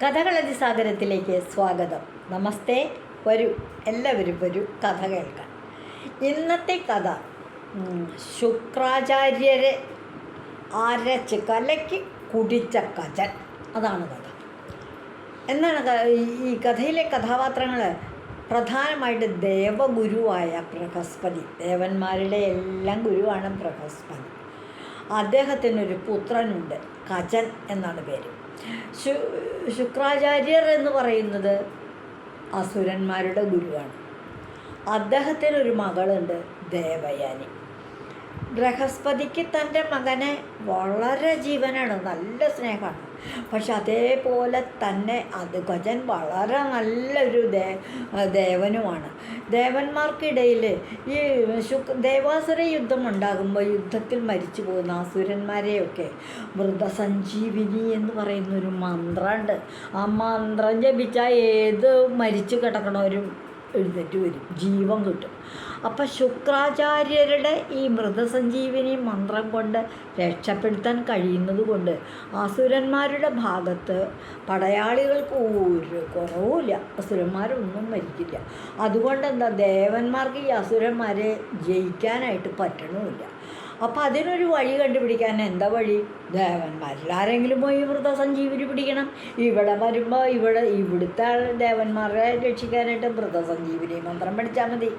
കഥകളതിസാഗരത്തിലേക്ക് സ്വാഗതം. നമസ്തേ. വരൂ, എല്ലാവരും വരൂ, കഥ കേൾക്കാം. ഇന്നത്തെ കഥ ശുക്രാചാര്യരെ അരച്ച് കലക്കി കുടിച്ച കജൻ. അതാണ് കഥ. എന്താണ് ഈ കഥയിലെ കഥാപാത്രങ്ങൾ? പ്രധാനമായിട്ട് ദേവഗുരുവായ ബൃഹസ്പതി, ദേവന്മാരുടെ എല്ലാം ഗുരുവാണ് ബൃഹസ്പതി. അദ്ദേഹത്തിനൊരു പുത്രനുണ്ട്, കജൻ എന്നാണ് പേര്. ശുക്രാചാര്യർ എന്ന് പറയുന്നത് അസുരന്മാരുടെ ഗുരുവാണ്. അദ്ദേഹത്തിനൊരു മകളുണ്ട്, ദേവയാനി. ബൃഹസ്പതിക്ക് തൻ്റെ മകനെ വളരെ ജീവനാണ്, നല്ല സ്നേഹമാണ്. പക്ഷെ അതേപോലെ തന്നെ കജൻ വളരെ നല്ലൊരു ദേവനുമാണ്. ദേവന്മാർക്കിടയിൽ ഈ ദേവാസുര യുദ്ധം ഉണ്ടാകുമ്പോൾ യുദ്ധത്തിൽ മരിച്ചു പോകുന്ന അസുരന്മാരെയൊക്കെ മൃതസഞ്ജീവിനി എന്ന് പറയുന്നൊരു മന്ത്രമുണ്ട്. ആ മന്ത്രം ജപിച്ചാൽ ഏത് മരിച്ചു കിടക്കണവരും എഴുന്നേറ്റ് വരും, ജീവൻ കിട്ടും. അപ്പം ശുക്രാചാര്യരുടെ ഈ മൃതസഞ്ജീവിനി മന്ത്രം കൊണ്ട് രക്ഷപ്പെടുത്താൻ കഴിയുന്നത് കൊണ്ട് അസുരന്മാരുടെ ഭാഗത്ത് പടയാളികൾക്ക് ഒരു കുറവുമില്ല, അസുരന്മാരൊന്നും മരിക്കില്ല. അതുകൊണ്ട് എന്താ, ദേവന്മാർക്ക് ഈ അസുരന്മാരെ ജയിക്കാനായിട്ട് പറ്റണമില്ല. അപ്പം അതിനൊരു വഴി കണ്ടുപിടിക്കാൻ എന്താ വഴി? ദേവന്മാരിൽ ആരെങ്കിലും പോയി മൃതസഞ്ജീവിനി പിടിക്കണം. ഇവിടെ വരുമ്പോൾ ഇവിടുത്തെ ദേവന്മാരെ രക്ഷിക്കാനായിട്ട് മൃതസഞ്ജീവിനി മന്ത്രം പഠിച്ചാൽ മതി.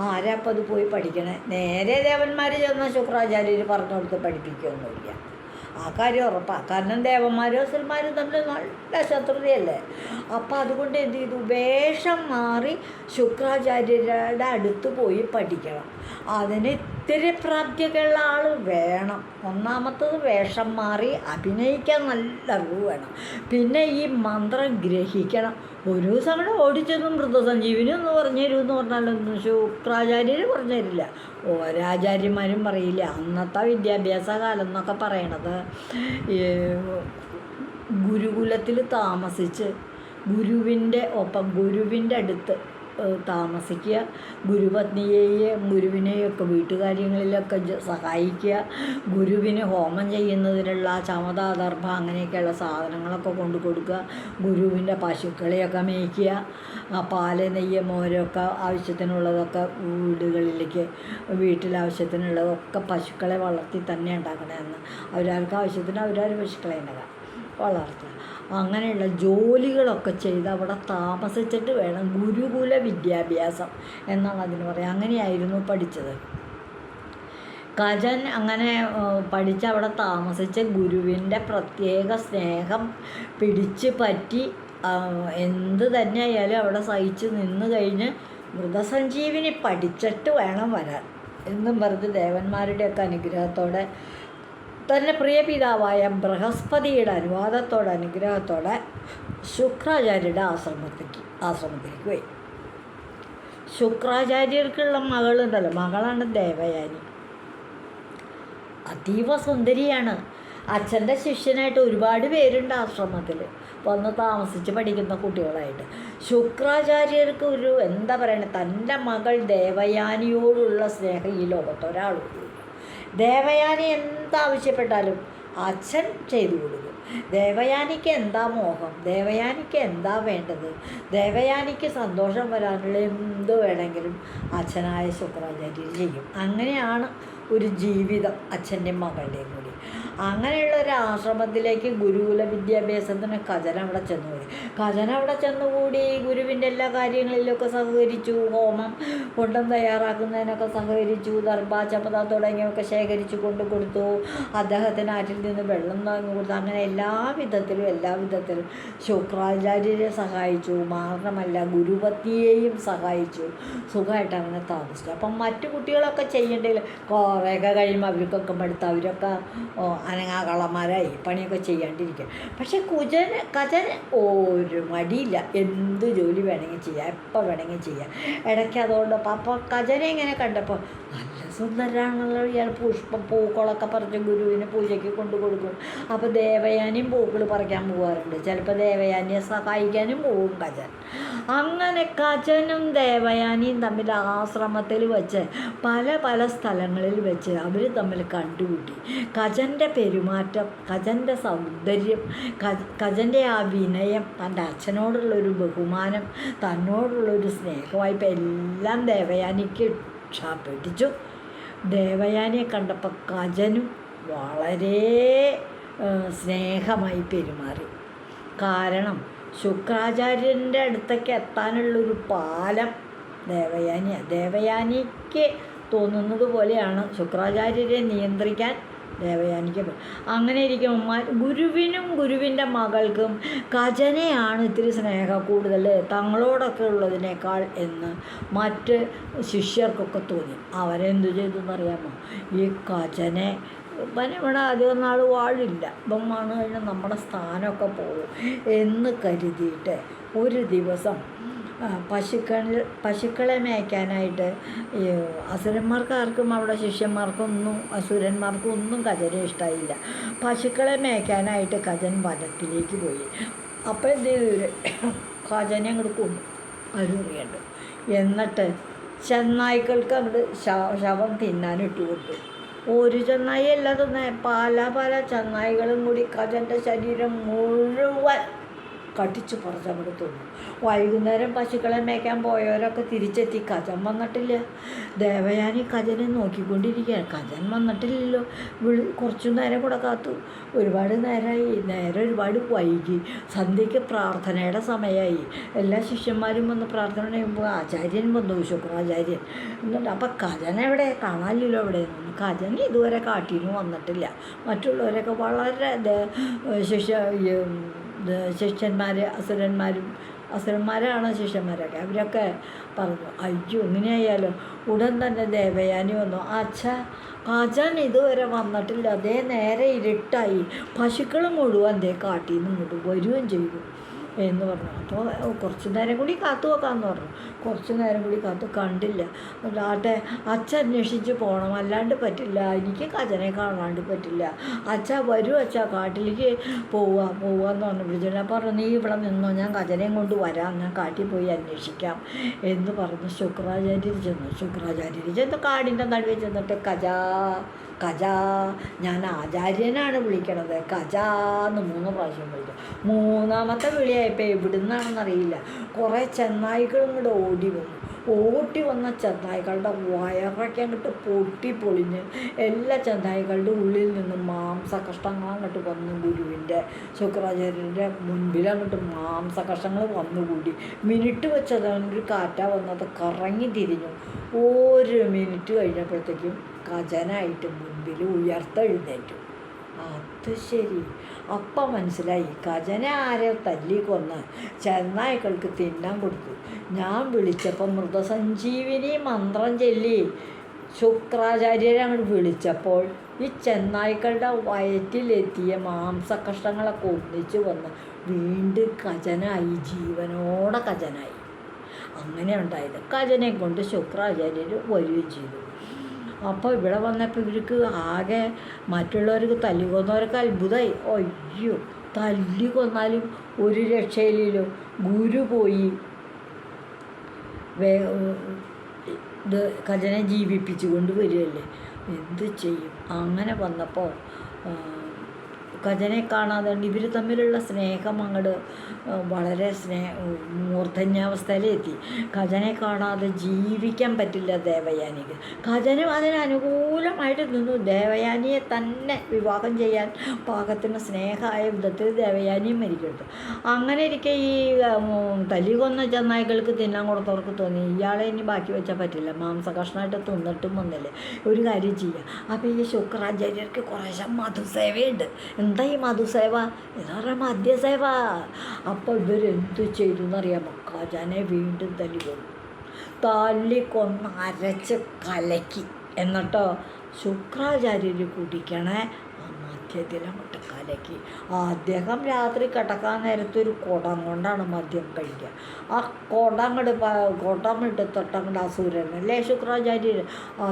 ആരാ അപ്പം അത് പോയി പഠിക്കണേ? നേരെ ദേവന്മാർ ചെന്ന ശുക്രാചാര്യർ പറഞ്ഞു കൊടുത്ത് പഠിപ്പിക്കുകയൊന്നുമില്ല. ആ കാര്യം ഉറപ്പാണ്. കാരണം ദേവന്മാരും അസുരന്മാരും തമ്മിൽ നല്ല ശത്രുതയല്ലേ. അപ്പം അതുകൊണ്ട് എന്ത് ചെയ്തു, വേഷം മാറി ശുക്രാചാര്യരുടെ അടുത്ത് പോയി പഠിക്കണം. അതിന് ഇത്തിരി പ്രാപ്തിയൊക്കെയുള്ള ആൾ വേണം. ഒന്നാമത്തത് വേഷം മാറി അഭിനയിക്കാൻ നല്ല അറിവ് വേണം. പിന്നെ ഈ മന്ത്രം ഗ്രഹിക്കണം. ഒരു ദിവസം ഓടിച്ചെന്ന് മൃതസഞ്ജീവിനി ഒന്ന് പറഞ്ഞു തരുമെന്ന് പറഞ്ഞാലൊന്നും ശുക്രാചാര്യർ പറഞ്ഞു തരില്ല, ഓരാചാര്യന്മാരും പറയില്ല. അന്നത്തെ വിദ്യാഭ്യാസ കാലം എന്നൊക്കെ പറയണത് ഗുരുകുലത്തിൽ താമസിച്ച് ഗുരുവിൻ്റെ ഒപ്പം ഗുരുവിൻ്റെ അടുത്ത് താമസിക്കുക, ഗുരുപത്നിയെയും ഗുരുവിനെയൊക്കെ വീട്ടുകാര്യങ്ങളിലൊക്കെ സഹായിക്കുക, ഗുരുവിന് ഹോമം ചെയ്യുന്നതിനുള്ള ചമതാദർഭ അങ്ങനെയൊക്കെയുള്ള സാധനങ്ങളൊക്കെ കൊണ്ടു കൊടുക്കുക, ഗുരുവിൻ്റെ പശുക്കളെയൊക്കെ മേയ്ക്കുക, പാല് നെയ്യ് മോരൊക്കെ ആവശ്യത്തിനുള്ളതൊക്കെ വീട്ടിലാവശ്യത്തിനുള്ളതൊക്കെ പശുക്കളെ വളർത്തി തന്നെ ഉണ്ടാക്കണമെന്ന്. അവരവർക്ക് ആവശ്യത്തിന് അവരവർ പശുക്കളെ ഉണ്ടാക്കാം, വളർത്തുക. അങ്ങനെയുള്ള ജോലികളൊക്കെ ചെയ്ത് അവിടെ താമസിച്ചിട്ട് വേണം ഗുരുകുല വിദ്യാഭ്യാസം എന്നാണ് അതിന് പറയുക. അങ്ങനെയായിരുന്നു പഠിച്ചത്. കജൻ അങ്ങനെ പഠിച്ച് അവിടെ താമസിച്ച് ഗുരുവിൻ്റെ പ്രത്യേക സ്നേഹം പിടിച്ച് പറ്റി എന്ത് തന്നെ ആയാലും അവിടെ സഹിച്ച് നിന്ന് കഴിഞ്ഞ് മൃതസഞ്ജീവിനി പഠിച്ചിട്ട് വേണം വരാൻ എന്നും പറഞ്ഞ് ദേവന്മാരുടെയൊക്കെ അനുഗ്രഹത്തോടെ തൻ്റെ പ്രിയ പിതാവായ ബൃഹസ്പതിയുടെ അനുഗ്രഹത്തോടെ ശുക്രാചാര്യരുടെ ആശ്രമത്തിലേക്ക് പോയി. ശുക്രാചാര്യർക്കുള്ള മകളുണ്ടല്ലോ, മകളാണ് ദേവയാനി. അതീവ സുന്ദരിയാണ്. അച്ഛൻ്റെ ശിഷ്യനായിട്ട് ഒരുപാട് പേരുണ്ട് ആശ്രമത്തിൽ വന്ന് താമസിച്ച് പഠിക്കുന്ന കുട്ടികളായിട്ട്. ശുക്രാചാര്യർക്ക് ഒരു എന്താ പറയണത്, തൻ്റെ മകൾ ദേവയാനിയോടുള്ള സ്നേഹം ഈ ലോകത്തൊരാളും. ദേവയാനി എന്താവശ്യപ്പെട്ടാലും അച്ഛൻ ചെയ്തു കൊടുക്കും. ദേവയാനിക്ക് എന്താ മോഹം, ദേവയാനിക്ക് എന്താ വേണ്ടത്, ദേവയാനിക്ക് സന്തോഷം വരാനുള്ള എന്ത് വേണമെങ്കിലും അച്ഛനായ ശുക്രാചാര്യർ ചെയ്യും. അങ്ങനെയാണ് ഒരു ജീവിതം അച്ഛൻ്റെയും മകളുടെയും കൂടി. അങ്ങനെയുള്ള ഒരു ആശ്രമത്തിലേക്ക് ഗുരുകുല വിദ്യാഭ്യാസത്തിന് കജൻ അവിടെ ചെന്നുകൂടി. കജൻ അവിടെ ചെന്നുകൂടി ഗുരുവിൻ്റെ എല്ലാ കാര്യങ്ങളിലൊക്കെ സഹകരിച്ചു. ഹോമം കൊണ്ടും തയ്യാറാക്കുന്നതിനൊക്കെ സഹകരിച്ചു. ദർഭ ചമത തുടങ്ങിയവയൊക്കെ ശേഖരിച്ചു കൊണ്ട് കൊടുത്തു. അദ്ദേഹത്തിന് ആറ്റിൽ നിന്ന് വെള്ളം താങ്ങി കൊടുത്തു. അങ്ങനെ എല്ലാ വിധത്തിലും ശുക്രാചാര്യരെ സഹായിച്ചു. മാത്രമല്ല ഗുരുപത്നിയെയും സഹായിച്ചു. സുഖമായിട്ട് അങ്ങനെ താമസിച്ചു. അപ്പം മറ്റു കുട്ടികളൊക്കെ ചെയ്യേണ്ടതിൽ കുറേയൊക്കെ കഴിയുമ്പോൾ അവർക്കൊക്കെ മടുത്ത് അവരൊക്കെ അനങ്ങാകളന്മാരായി പണിയൊക്കെ ചെയ്യാണ്ടിരിക്കും. പക്ഷെ കജൻ ഒരു മടിയില്ല, എന്ത് ജോലി വേണമെങ്കിൽ ചെയ്യാം, എപ്പോൾ വേണമെങ്കിൽ ചെയ്യാം. ഇടയ്ക്ക് അതുകൊണ്ട് അപ്പോൾ കജനെ ഇങ്ങനെ കണ്ടപ്പോൾ നല്ല സുന്ദരാണല്ലോ ഇയാൾ, പൂക്കളൊക്കെ പറിച്ച് ഗുരുവിന് പൂജയ്ക്ക് കൊണ്ടു കൊടുക്കും. അപ്പോൾ ദേവയാനിയും പൂക്കൾ പറിക്കാൻ പോകാറുണ്ട്. ചിലപ്പോൾ ദേവയാനിയെ സഹായിക്കാനും പോകും കജൻ. അങ്ങനെ കജനും ദേവയാനിയും തമ്മിൽ ആശ്രമത്തിൽ വെച്ച് പല പല സ്ഥലങ്ങളിൽ വെച്ച് അവർ തമ്മിൽ കണ്ടുമുട്ടി. കജൻ്റെ പെരുമാറ്റം, കജൻ്റെ സൗന്ദര്യം, കജൻ്റെ ആ വിനയം, തൻ്റെ അച്ഛനോടുള്ളൊരു ബഹുമാനം, തന്നോടുള്ളൊരു സ്നേഹവായ്പ എല്ലാം ദേവയാനിക്ക് ഇഷ്ടപ്പെട്ടു. ദേവയാനിയെ കണ്ടപ്പോൾ കജനും വളരെ സ്നേഹമായി പെരുമാറി. ശുക്രാചാര്യൻ്റെ അടുത്തേക്ക് എത്താനുള്ളൊരു പാലം ദേവയാനിക്ക് തോന്നുന്നത് പോലെയാണ് ശുക്രാചാര്യരെ നിയന്ത്രിക്കാൻ ദേവയാനിക്ക്. അങ്ങനെ ഇരിക്കുമ്പോൾ ഗുരുവിനും ഗുരുവിൻ്റെ മകൾക്കും കജനെയാണ് ഇത്തിരി സ്നേഹം കൂടുതൽ തങ്ങളോടൊക്കെ ഉള്ളതിനേക്കാൾ എന്ന് മറ്റ് ശിഷ്യർക്കൊക്കെ തോന്നി. അവരെന്തു ചെയ്തു എന്നറിയാമോ? ഈ കജനെ ഇവിടെ അധികം നാൾ വാഴില്ല, ഇപ്പം വന്നു കഴിഞ്ഞാൽ നമ്മുടെ സ്ഥാനമൊക്കെ പോകും എന്ന് കരുതിയിട്ട് ഒരു ദിവസം പശുക്കളെ മേയ്ക്കാനായിട്ട് അസുരന്മാർക്കാർക്കും അവിടെ ശിഷ്യന്മാർക്കൊന്നും അസുരന്മാർക്കും ഒന്നും കജനെ ഇഷ്ടമായില്ല. പശുക്കളെ മേയ്ക്കാനായിട്ട് കജൻ വനത്തിലേക്ക് പോയി. അപ്പോൾ എന്ത് ചെയ്തു? കജനെ അങ്ങോട്ട് കൊണ്ടു അരുറിയുണ്ട്. എന്നിട്ട് ചെന്നായ്ക്കൾക്ക് അങ്ങോട്ട് ശവം തിന്നാനിട്ട് കൊടുത്തു. ഒരു ചെന്നായി അല്ലാതെ പല ചെന്നായികളും കൂടി കജൻ്റെ ശരീരം മുഴുവൻ കടിച്ചു പറിച്ചങ്ങോട്ട് തിന്നു. വൈകുന്നേരം പശുക്കളെ മേയ്ക്കാൻ പോയവരൊക്കെ തിരിച്ചെത്തി. കജൻ വന്നിട്ടില്ല. ദേവയാനി കജനെ നോക്കിക്കൊണ്ടിരിക്കുകയാണ്. കജൻ വന്നിട്ടില്ലല്ലോ. കുറച്ചു നേരം കൂടെ കാത്തു. ഒരുപാട് നേരമായി. ഒരുപാട് വൈകി. സന്ധ്യയ്ക്ക് പ്രാർത്ഥനയുടെ സമയമായി. എല്ലാ ശിഷ്യന്മാരും വന്ന് പ്രാർത്ഥന ചെയ്യുമ്പോൾ ആചാര്യൻ വന്നു, ശുക്രാചാര്യൻ. എന്നിട്ട് അപ്പം കജനെവിടെ? കാണാനില്ലല്ലോ അവിടെ. കജൻ ഇതുവരെ കാട്ടിന്ന് വന്നിട്ടില്ല. മറ്റുള്ളവരൊക്കെ വളരെ ശിഷ്യന്മാർ അസുരന്മാരാണ് ശിഷ്യന്മാരൊക്കെ. അവരൊക്കെ പറഞ്ഞു, അയ്യോ ഇങ്ങനെയായാലോ. ഉടൻ തന്നെ ദേവയാനി വന്നു. അച്ഛാ, കജൻ ഇതുവരെ വന്നിട്ടില്ല. അതേ നേരെ ഇരുട്ടായി. പശുക്കൾ മുഴുവൻ കാട്ടിൽ നിന്ന് ഇങ്ങോട്ട് വരികയും ചെയ്തു എന്ന് പറഞ്ഞു. അപ്പോൾ കുറച്ച് നേരം കൂടി കാത്തു വെക്കാമെന്ന് പറഞ്ഞു. കുറച്ച് നേരം കൂടി കാത്തു, കണ്ടില്ല. ആട്ടെ, അച്ഛൻ അന്വേഷിച്ച് പോകണം, അല്ലാണ്ട് പറ്റില്ല. എനിക്ക് കജനെ കാണാണ്ട് പറ്റില്ല. അച്ഛാ വരൂ, അച്ഛാ കാട്ടിലേക്ക് പോവാന്ന് പറഞ്ഞു. വിജയനെ പറഞ്ഞു, നീ ഇവിടെ നിന്നോ, ഞാൻ കജനെയും കൊണ്ട് വരാം, ഞാൻ കാട്ടിൽ പോയി അന്വേഷിക്കാം എന്ന് പറഞ്ഞ് ശുക്രാചാര്യർ ചെന്നു. കാടിൻ്റെ നടുവിൽ ചെന്നിട്ട് കജാ, ഞാൻ ആചാര്യനാണ് വിളിക്കണത്, കജാന്ന് 3 പ്രാവശ്യം വിളിച്ചു. 3ാമത്തെ വിളിയായപ്പോൾ എവിടുന്നാണെന്നറിയില്ല കുറേ ചെന്നായ്ക്കളും കൂടെ ഓടി വന്ന ചെന്നായ്ക്കളുടെ വയറൊക്കെ അങ്ങോട്ട് പൊട്ടിപ്പൊളിഞ്ഞ് എല്ലാ ചെന്നായ്ക്കളുടെ ഉള്ളിൽ നിന്നും മാംസകഷ്ണങ്ങൾ അങ്ങോട്ട് വന്നു. ഗുരുവിൻ്റെ ശുക്രാചാര്യൻ്റെ മുൻപിൽ അങ്ങോട്ട് മാംസകഷ്ണങ്ങൾ വന്നുകൂടി. മിനിറ്റ് വെച്ചതൊരു കാറ്റാ വന്നത് കറങ്ങി തിരിഞ്ഞു. 1 മിനിറ്റ് കഴിഞ്ഞപ്പോഴത്തേക്കും കജനായിട്ട് മുൻപിൽ ഉയർത്തെഴുന്നേറ്റു. അത് ശരി. അപ്പം മനസ്സിലായി, കജനെ ആരെ തല്ലിക്കൊന്ന് ചെന്നായ്ക്കൾക്ക് തിന്നാൻ കൊടുത്തു. ഞാൻ വിളിച്ചപ്പോൾ മൃതസഞ്ജീവിനി മന്ത്രം ചൊല്ലി ശുക്രാചാര്യരെ അങ്ങോട്ട് വിളിച്ചപ്പോൾ ഈ ചെന്നായ്ക്കളുടെ വയറ്റിലെത്തിയ മാംസകഷ്ണങ്ങളൊക്കെ ഒന്നിച്ച് വന്ന് വീണ്ടും കജനായി, ജീവനോടെ കജനായി. അങ്ങനെ ഉണ്ടായത്. കജനെ കൊണ്ട് ശുക്രാചാര്യർ വരികയും ചെയ്തു. അപ്പോൾ ഇവിടെ വന്നപ്പോൾ ഇവർക്ക് ആകെ മറ്റുള്ളവർക്ക് തല്ലിക്കൊന്നവർക്ക് അത്ഭുതമായി. അയ്യോ, തല്ലിക്കൊന്നാലും ഒരു രക്ഷയില്ലല്ലോ. ഗുരു പോയി ഇത് കജനെ ജീവിപ്പിച്ചു കൊണ്ട് വരികയല്ലേ, എന്ത് ചെയ്യും? അങ്ങനെ വന്നപ്പോൾ കജനെ കാണാതെ ഇവർ തമ്മിലുള്ള സ്നേഹം അങ്ങോട്ട് വളരെ മൂർധന്യാവസ്ഥയിലെത്തി. കജനെ കാണാതെ ജീവിക്കാൻ പറ്റില്ല ദേവയാനിക്ക്. കജനും അതിനനുകൂലമായിട്ട് നിന്നു. ദേവയാനിയെ തന്നെ വിവാഹം ചെയ്യാൻ പാകത്തിന് സ്നേഹമായ വിധത്തിൽ ദേവയാനിയും മരിക്കരുത്. അങ്ങനെ ഇരിക്കെ ഈ തല്ലി കൊന്ന ചെന്നായ്ക്കൾക്ക് തിന്നാൻ കൊടുത്തവർക്ക് തോന്നി, ഇയാളെ ഇനി ബാക്കി വെച്ചാൽ പറ്റില്ല, മാംസകഷ്ണമായിട്ട് തിന്നിട്ടും വന്നില്ലേ, ഒരു കാര്യം ചെയ്യാം. അപ്പോൾ ഈ ശുക്രാചാര്യർക്ക് കുറേശ്ശെ മധുസേവയുണ്ട്. എന്താ ഈ മധുസേവ എന്ന് പറഞ്ഞാൽ മദ്യസേവ. അപ്പോൾ ഇവരെന്തു ചെയ്തു എന്നറിയാമോ? കജനെ വീണ്ടും തല്ലിക്കൊന്ന് അരച്ച് കലക്കി. എന്നിട്ടോ ശുക്രാചാര്യർ കുടിക്കണേ ആ മദ്യത്തിൽ അങ്ങോട്ട് കലക്കി. അദ്ദേഹം രാത്രി കിടക്കാൻ നേരത്തെ ഒരു കുടം കൊണ്ടാണ് മദ്യം കഴിക്കുക. ആ കുടം എടുത്തിട്ടങ്ങോട്ട് അസുരൻ അല്ലേ ശുക്രാചാര്യർ,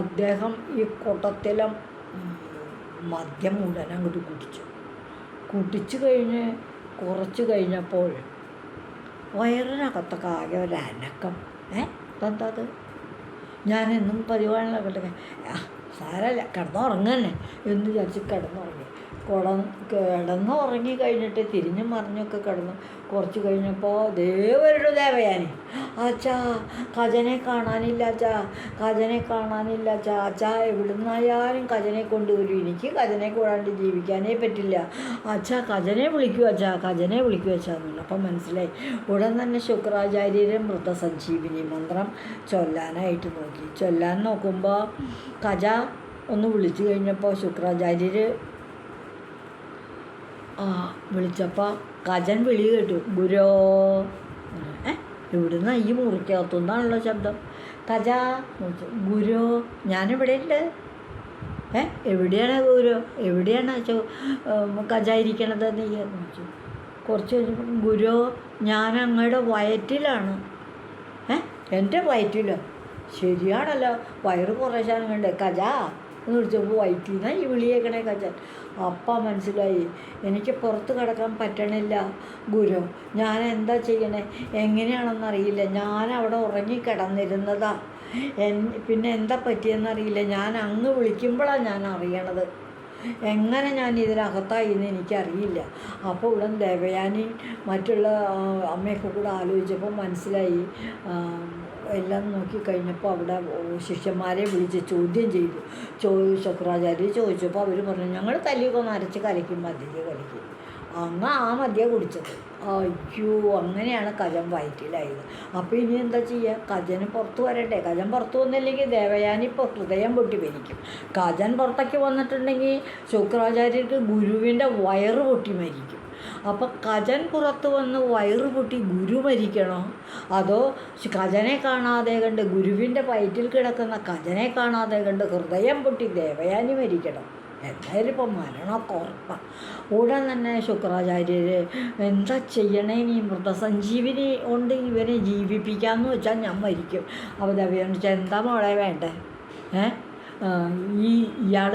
അദ്ദേഹം ഈ കുടത്തിലെ മദ്യം മുഴുവൻ അങ്ങോട്ട് കുടിച്ചു കഴിഞ്ഞ് കുറച്ച് കഴിഞ്ഞപ്പോൾ വയറിനകത്തൊക്കെ ആകെ ഒരു അനക്കം. എന്താ അത്? ഞാനെന്നും പതിവാണല്ലോ കേട്ടൊക്കെ സാരമല്ല കിടന്നുറങ്ങന്നെ എന്ന് വിചാരിച്ച് കിടന്നുറങ്ങി. കിടന്നുറങ്ങി കഴിഞ്ഞിട്ട് തിരിഞ്ഞും മറിഞ്ഞൊക്കെ കിടന്നു. കുറച്ച് കഴിഞ്ഞപ്പോൾ ദേവരുടെ ദേവയാനി, അച്ഛാ ഖജനെ കാണാനില്ല അച്ഛാ, ഖജനെ കാണാനില്ല അച്ഛാ, അച്ഛാ എവിടുന്നായാലും ഖജനെ കൊണ്ടുവരും, എനിക്ക് ഖജനെ കൂടാണ്ട് ജീവിക്കാനേ പറ്റില്ല അച്ഛാ, ഖജനെ വിളിക്കൂ അച്ഛാ, ഖജനെ വിളിക്കൂ അച്ഛാ എന്നുള്ളു. അപ്പം മനസ്സിലായി. ഉടൻ തന്നെ ശുക്രാചാര്യരെ മൃതസഞ്ജീവിനി മന്ത്രം ചൊല്ലാനായിട്ട് നോക്കി. ചൊല്ലാൻ നോക്കുമ്പോൾ ഖജ ഒന്ന് വിളിച്ചു കഴിഞ്ഞപ്പോൾ ശുക്രാചാര്യർ വിളിച്ചപ്പോൾ ഖജൻ വിളി കേട്ടു, ഗുരോ. ഇവിടുന്ന് ഈ മുറിക്കകത്തുനിന്നാണല്ലോ ശബ്ദം. ഖജ ഗുരോ, ഞാനിവിടെ ഉണ്ട്. എവിടെയാണ് ഗുരു, എവിടെയാണ് ഖജ ഇരിക്കണത് നീ എന്ന് ചോദിച്ചു. കുറച്ച് കഴിഞ്ഞപ്പോൾ ഗുരു ഞാൻ അങ്ങയുടെ വയറ്റിലാണ്. എൻ്റെ വയറ്റിലോ? ശരിയാണല്ലോ, വയറ് കുറേ ശാനുണ്ട്. ഖജ എന്ന് വിളിച്ചപ്പോൾ വയറ്റിൽ നിന്നാണ് ഈ വിളിയേക്കണേ ഖജൻ. അപ്പം മനസ്സിലായി, എനിക്ക് പുറത്ത് കിടക്കാൻ പറ്റണില്ല ഗുരു, ഞാൻ എന്താ ചെയ്യണേ എങ്ങനെയാണെന്നറിയില്ല, ഞാൻ അവിടെ ഉറങ്ങിക്കിടന്നിരുന്നതാ, പിന്നെ എന്താ പറ്റിയെന്നറിയില്ല, ഞാൻ അങ്ങ് വിളിക്കുമ്പോഴാണ് ഞാൻ അറിയണത്, എങ്ങനെ ഞാൻ ഇതിനകത്തായി എന്ന് എനിക്കറിയില്ല. അപ്പോൾ ഉടൻ ദേവയാനി മറ്റുള്ള അമ്മയൊക്കെ കൂടെ ആലോചിച്ചപ്പോൾ മനസ്സിലായി. എല്ലാം നോക്കിക്കഴിഞ്ഞപ്പോൾ അവിടെ ശിഷ്യന്മാരെ വിളിച്ച് ചോദ്യം ചെയ്തു. ശുക്രാചാര്യ ചോദിച്ചപ്പോൾ അവർ പറഞ്ഞു, ഞങ്ങൾ തല്ലിക്കൊന്ന് അരച്ച് കലക്കും, മദ്യ കലക്കി. അങ്ങ് ആ മദ്യ കുടിച്ചത്. അയ്യോ, അങ്ങനെയാണ് ഖജൻ വയറ്റിലായത്. അപ്പോൾ ഇനി എന്താ ചെയ്യുക? ഖജന് പുറത്ത് വരട്ടെ. ഖജൻ പുറത്ത് വന്നില്ലെങ്കിൽ ദേവയാനി ഇപ്പോൾ ഹൃദയം പൊട്ടി മരിക്കും. ഖജൻ പുറത്തേക്ക് വന്നിട്ടുണ്ടെങ്കിൽ ശുക്രാചാര്യർക്ക് ഗുരുവിൻ്റെ വയറ് പൊട്ടി മരിക്കും. അപ്പം ഖജൻ പുറത്ത് വന്ന് വയറ് പൊട്ടി ഗുരു മരിക്കണോ, അതോ ഖജനെ കാണാതെ കണ്ട് ഗുരുവിൻ്റെ വയറ്റിൽ കിടക്കുന്ന ഖജനെ കാണാതെ കണ്ട് ഹൃദയം പൊട്ടി ദേവയാനി മരിക്കണം? എന്തായാലും ഇപ്പം മരണമൊക്കെ ഉറപ്പാണ്. ഉടൻ തന്നെ ശുക്രാചാര്യർ എന്താ ചെയ്യണേ, നീ മൃതസഞ്ജീവിനി കൊണ്ട് ഇവരെ ജീവിപ്പിക്കാമെന്ന് വെച്ചാൽ ഞാൻ മരിക്കും. അപ്പോൾ ദേവയാനി വെച്ചാൽ എന്താ മോളെ വേണ്ടേ? ഇയാൾ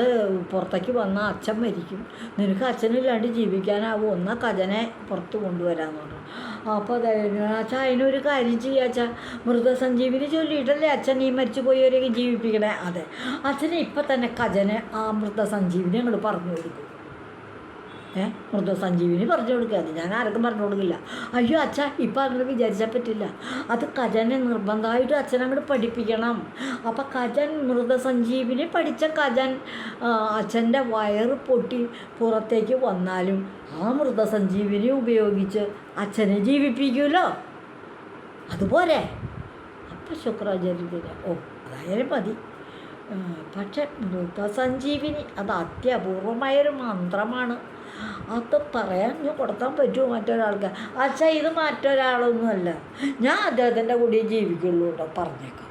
പുറത്തേക്ക് വന്നാൽ അച്ഛൻ മരിക്കും, നിനക്ക് അച്ഛനില്ലാണ്ട് ജീവിക്കാനാവും, എന്നാൽ ഖജനെ പുറത്ത് കൊണ്ടുവരാമെന്ന് പറഞ്ഞു. അപ്പോൾ അച്ഛാ അതിനൊരു കാര്യം ചെയ്യാച്ചാ, മൃതസഞ്ജീവിനി ചൊല്ലിയിട്ടല്ലേ അച്ഛൻ ഈ മരിച്ചു പോയവരെയൊക്കെ ജീവിപ്പിക്കണേ? അതെ, അച്ഛനെ ഇപ്പം തന്നെ ഖജനെ ആ മൃതസഞ്ജീവിനി അങ്ങോട്ട് പറഞ്ഞു കൊടുക്കും. മൃതസഞ്ജീവിനി പറഞ്ഞു കൊടുക്കുക, അത് ഞാൻ ആർക്കും പറഞ്ഞു കൊടുക്കില്ല. അയ്യോ അച്ഛാ, ഇപ്പം അങ്ങോട്ട് വിചാരിച്ചാൽ പറ്റില്ല, അത് ഖജനെ നിർബന്ധമായിട്ട് അച്ഛനങ്ങോട്ട് പഠിപ്പിക്കണം. അപ്പം ഖജൻ മൃതസഞ്ജീവിനി പഠിച്ച ഖജൻ അച്ഛൻ്റെ വയറ് പൊട്ടി പുറത്തേക്ക് വന്നാലും ആ മൃതസഞ്ജീവിനി ഉപയോഗിച്ച് അച്ഛനെ ജീവിപ്പിക്കുമല്ലോ, അതുപോലെ. അപ്പം ശുക്രാചാര്യത്തിന് അതായാലും മതി. പക്ഷെ മൃതസഞ്ജീവിനി അത് അത്യപൂർവമായൊരു മന്ത്രമാണ്, അത് പറയാൻ കൊടുക്കാൻ പറ്റുമോ മറ്റൊരാൾക്ക്? അച്ഛാ ഇത് മറ്റൊരാളൊന്നുമല്ല, ഞാൻ അദ്ദേഹത്തിൻ്റെ കൂടെ ജീവിക്കുള്ളൂ കേട്ടോ, പറഞ്ഞേക്കാം.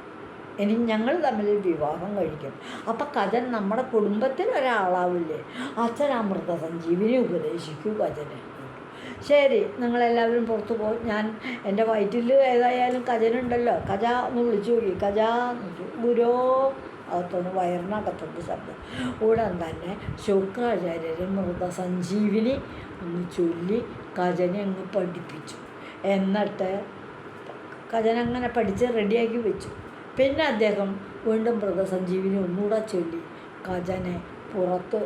ഇനി ഞങ്ങൾ തമ്മിൽ വിവാഹം കഴിക്കും. അപ്പം ഖജൻ നമ്മുടെ കുടുംബത്തിലൊരാളാവില്ലേ? അച്ഛൻ ആ മൃതസഞ്ജീവിനി ഉപദേശിക്കൂ ഖജനെ. ശരി, നിങ്ങളെല്ലാവരും പുറത്തു പോയി, ഞാൻ എൻ്റെ വയറ്റിൽ ഏതായാലും ഖജനുണ്ടല്ലോ, ഖജ ഒന്ന് വിളിച്ചു നോക്കി. ഖജ ഗുരോ, അകത്തുനിന്ന് വയറിനകത്തുനിന്ന് ശബ്ദം. ഉടൻ തന്നെ ശുക്രാചാര്യർ മൃതസഞ്ജീവിനി ഒന്ന് ചൊല്ലി ഖജനെ അങ്ങ് പഠിപ്പിച്ചു. എന്നിട്ട് ഖജനങ്ങനെ പഠിച്ച് റെഡിയാക്കി വെച്ചു. പിന്നെ അദ്ദേഹം വീണ്ടും മൃതസഞ്ജീവിനി ഒന്നുകൂടെ ചൊല്ലി ഖജനെ പുറത്ത്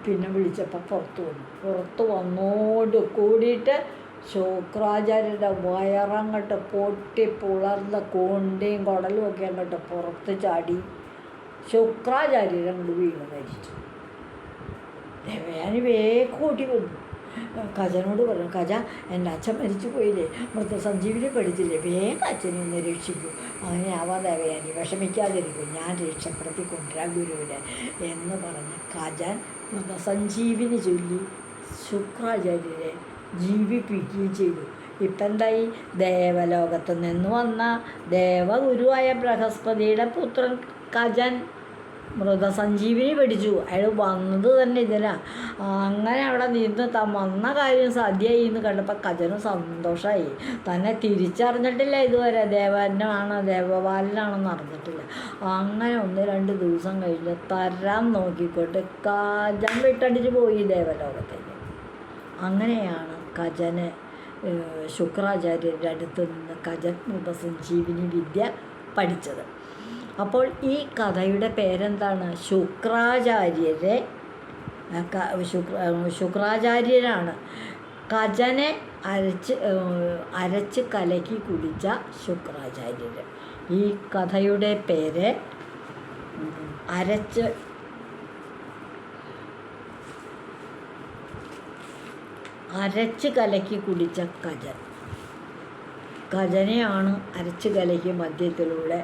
പിന്നെ വിളിച്ചപ്പോൾ പുറത്ത് വന്നോട് കൂടിയിട്ട് ശുക്രാചാര്യരുടെ വയറങ്ങോട്ട് പൊട്ടി പുളർന്ന കൊണ്ടയും കുടലും ഒക്കെ അങ്ങോട്ട് പുറത്ത് ചാടി ശുക്രാചാര്യർ അങ്ങോട്ട് വീണ് മരിച്ചു. ദേവയാനി വേഗം ഓടി വന്നു. ഖജനോട് പറഞ്ഞു, ഖജ എൻ്റെ അച്ഛൻ മരിച്ചു പോയില്ലേ, മൃതസഞ്ജീവിനി പഠിച്ചില്ലേ, വേഗം അച്ഛനെ ഒന്ന് രക്ഷിക്കൂ. അങ്ങനെ ആവാൻ ദേവയാനി വിഷമിക്കാതിരിക്കും, ഞാൻ രക്ഷപ്പെടുത്തി കൊണ്ടുവരാൻ ഗുരുവിനെ എന്ന് പറഞ്ഞ് ഖജൻ മൃതസഞ്ജീവിനി ചൊല്ലി ശുക്രാചാര്യരെ ജീവിപ്പിക്കുകയും ചെയ്തു. ഇപ്പം എന്തായി? ദേവലോകത്ത് നിന്ന് വന്ന ദേവഗുരുവായ ബൃഹസ്പതിയുടെ പുത്രൻ ഖജൻ മൃതസഞ്ജീവിനി പിടിച്ചു. അയാൾ വന്നത് തന്നെ ഇതിനാ. അങ്ങനെ അവിടെ നിന്ന് വന്ന കാര്യം സാധ്യമായി എന്ന് കണ്ടപ്പോൾ കജന് സന്തോഷമായി. തന്നെ തിരിച്ചറിഞ്ഞിട്ടില്ല ഇതുവരെ, ദേവനാണ് ദേവപാലനാണെന്ന് അറിഞ്ഞിട്ടില്ല. അങ്ങനെ 1-2 ദിവസം കഴിഞ്ഞ് തരാൻ നോക്കിക്കൊണ്ട് കജൻ വിട്ടടിച്ച് പോയി ദേവലോകത്തേക്ക്. അങ്ങനെയാണ് കജന് ശുക്രാചാര്യരുടെ അടുത്ത് നിന്ന് കജൻ മൃതസഞ്ജീവിനി വിദ്യ പഠിച്ചത്. അപ്പോൾ ഈ കഥയുടെ പേരെന്താണ്? ശുക്രാചാര്യരാണ് കജനെ അരച്ച് കലക്കി കുടിച്ച ശുക്രാചാര്യർ. ഈ കഥയുടെ പേര് അരച്ച് കലക്കി കുടിച്ച കജൻ. കജനെയാണ് അരച്ച് കലക്കി മദ്യത്തിലൂടെ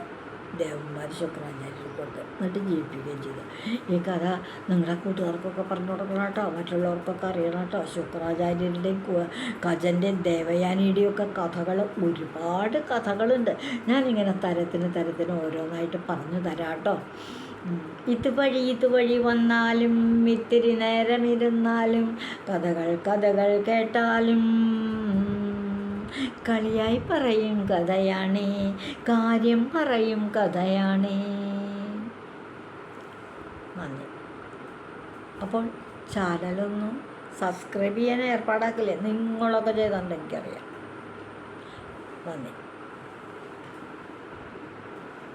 ദേവന്മാർ ശുക്രാചാര്യർ കൊടുത്ത് എന്നിട്ട് ജീവിപ്പിക്കുകയും ചെയ്തു. ഈ കഥ നിങ്ങളുടെ കൂട്ടുകാർക്കൊക്കെ പറഞ്ഞു കൊടുക്കണം കേട്ടോ, മറ്റുള്ളവർക്കൊക്കെ അറിയണം കേട്ടോ. ശുക്രാചാര്യരുടെയും കജൻ്റെയും ദേവയാനിയുടെയും ഒക്കെ കഥകൾ, ഒരുപാട് കഥകളുണ്ട്. ഞാനിങ്ങനെ തരത്തിന് ഓരോന്നായിട്ട് പറഞ്ഞു തരാം കേട്ടോ. ഇതുവഴി വന്നാലും ഇത്തിരി നേരം ഇരുന്നാലും കഥകൾ കേട്ടാലും കളിയായി പറയും കഥയാണേ, കാര്യം പറയും കഥയാണേ. നന്ദി. അപ്പോൾ ചാനലൊന്നും സബ്സ്ക്രൈബ് ചെയ്യാൻ ഏർപ്പാടാക്കില്ലേ? നിങ്ങളൊക്കെ ചെയ്തുകൊണ്ട് എനിക്കറിയാം. നന്ദി.